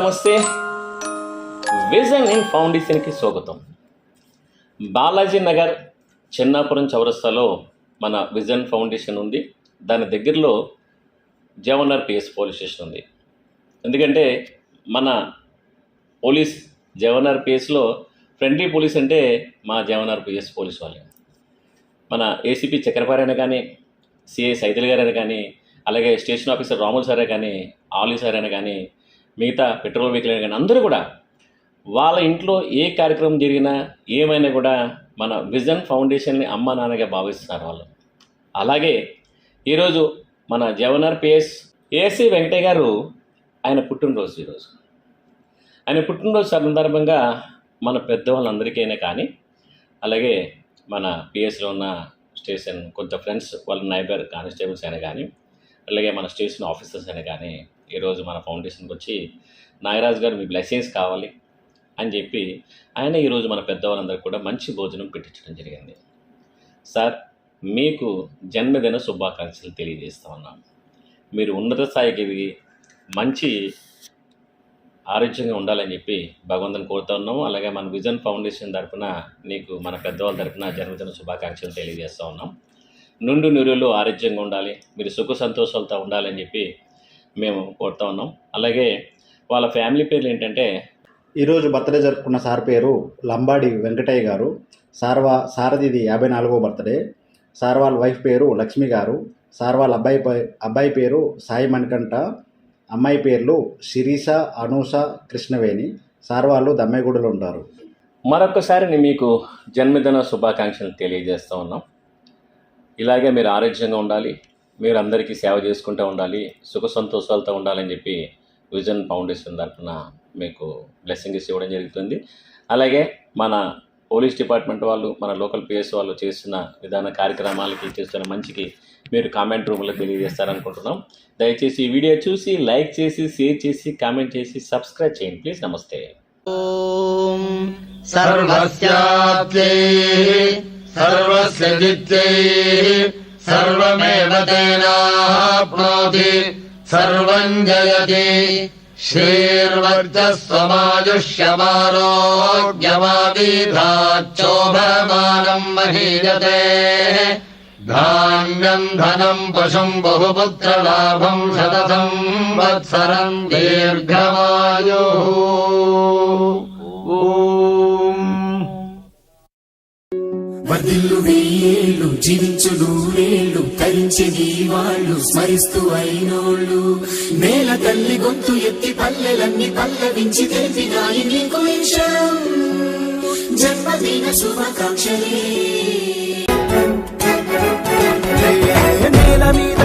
నమస్తే. Vision in ఫౌండేషన్కి స్వాగతం. బాలాజీ నగర్ చెన్నాపురం చౌరస్తాలో మన విజన్ ఫౌండేషన్ ఉంది. దాని దగ్గరలో జవహర్ పిఎస్ పోలీస్ స్టేషన్ ఉంది. ఎందుకంటే మన పోలీస్ జవహర్ పిఎస్లో ఫ్రెండ్లీ పోలీస్ అంటే మా జవహర్ పిఎస్ పోలీస్ వాళ్ళే. మన ఏసీపీ చక్రపారైనా కానీ, సిఐ సైదుల్ గారైనా కానీ, అలాగే స్టేషన్ ఆఫీసర్ రాములు సారే కానీ, ఆలీ సార్ అయినా కానీ, మిగతా పెట్రోల్ వెహికల్ అయినా కానీ అందరూ కూడా వాళ్ళ ఇంట్లో ఏ కార్యక్రమం జరిగినా ఏమైనా కూడా మన విజన్ ఫౌండేషన్ని అమ్మ నాన్నగా భావిస్తున్నారు వాళ్ళు. అలాగే ఈరోజు మన జవహర్ పిఎస్ ఏసీ వెంకటయ్య గారు ఆయన పుట్టినరోజు. ఈరోజు ఆయన పుట్టినరోజు సందర్భంగా మన పెద్దవాళ్ళందరికైనా కానీ, అలాగే మన పిఎస్లో ఉన్న స్టేషన్ కొంత ఫ్రెండ్స్ వాళ్ళ నైబర్ కానిస్టేబుల్స్ అయినా కానీ, అలాగే మన స్టేషన్ ఆఫీసర్స్ అయినా కానీ ఈరోజు మన ఫౌండేషన్కి వచ్చి నాగరాజు గారు మీ బ్లెస్సింగ్స్ కావాలి అని చెప్పి ఆయన ఈరోజు మన పెద్దవాళ్ళందరికీ కూడా మంచి భోజనం పెట్టించడం జరిగింది. సార్, మీకు జన్మదిన శుభాకాంక్షలు తెలియజేస్తా ఉన్నాను. మీరు ఉన్నత స్థాయికి ఎదిగి మంచి ఆరోగ్యంగా ఉండాలని చెప్పి భగవంతుని కోరుతా ఉన్నాము. అలాగే మన విజన్ ఫౌండేషన్ తరఫున నీకు మన పెద్దవాళ్ళ తరఫున జన్మదిన శుభాకాంక్షలు తెలియజేస్తూ ఉన్నాం. నుండు నూరులు ఆరోగ్యంగా ఉండాలి, మీరు సుఖ సంతోషాలతో ఉండాలని చెప్పి మేము కోరుతా ఉన్నాం. అలాగే వాళ్ళ ఫ్యామిలీ పేర్లు ఏంటంటే, ఈరోజు బర్త్డే జరుపుకున్న సార్ పేరు లంబాడి వెంకటయ్య గారు. సారథిది 54వ బర్త్డే. సార్ వాళ్ళ వైఫ్ పేరు లక్ష్మి గారు. సార్ వాళ్ళ అబ్బాయి పేరు సాయి మణికంఠ. అమ్మాయి పేర్లు శిరీష, అనూష, కృష్ణవేణి. సార్ వాళ్ళు దమ్మేగూడలో ఉంటారు. మరొకసారి మీకు జన్మదిన శుభాకాంక్షలు తెలియజేస్తూ ఉన్నాం. ఇలాగే మీరు ఆరోగ్యంగా ఉండాలి, మీరు అందరికీ సేవ చేసుకుంటూ ఉండాలి, సుఖ సంతోషాలతో ఉండాలని చెప్పి విజన్ ఫౌండేషన్ తరఫున మీకు బ్లెస్సింగ్స్ ఇవ్వడం జరుగుతుంది. అలాగే మన పోలీస్ డిపార్ట్మెంట్ వాళ్ళు, మన లోకల్ పిఎస్ వాళ్ళు చేస్తున్న విధాన కార్యక్రమాలకి, చేస్తున్న మంచికి మీరు కామెంట్ రూమ్లో తెలియజేస్తారనుకుంటున్నాం. దయచేసి ఈ వీడియో చూసి లైక్ చేసి, షేర్ చేసి, కామెంట్ చేసి, సబ్స్క్రైబ్ చేయండి ప్లీజ్. నమస్తే. सर्वस्य जित्यैः सर्वमेव तेनाप्नोति सर्वं जयति श्रीर्वर्चस्वमायुष्यमारोग्यमाविधाच्चोभमानं महीयते धान्यं धनं पशुं बहुपुत्रलाभं शतसं वत्सरं दीर्घमायुः. వర్ధిల్లు వెయ్యేళ్ళు జీవించు నూరేళ్ళు తరించి నీ వాళ్ళు స్మరిస్తూ అయినోళ్ళు నేల తల్లి గొంతు ఎత్తి పల్లెలన్నీ పల్లవించి తెలిపినాయి నీకు జన్మదిన శుభాకాంక్షలే. నేల మీద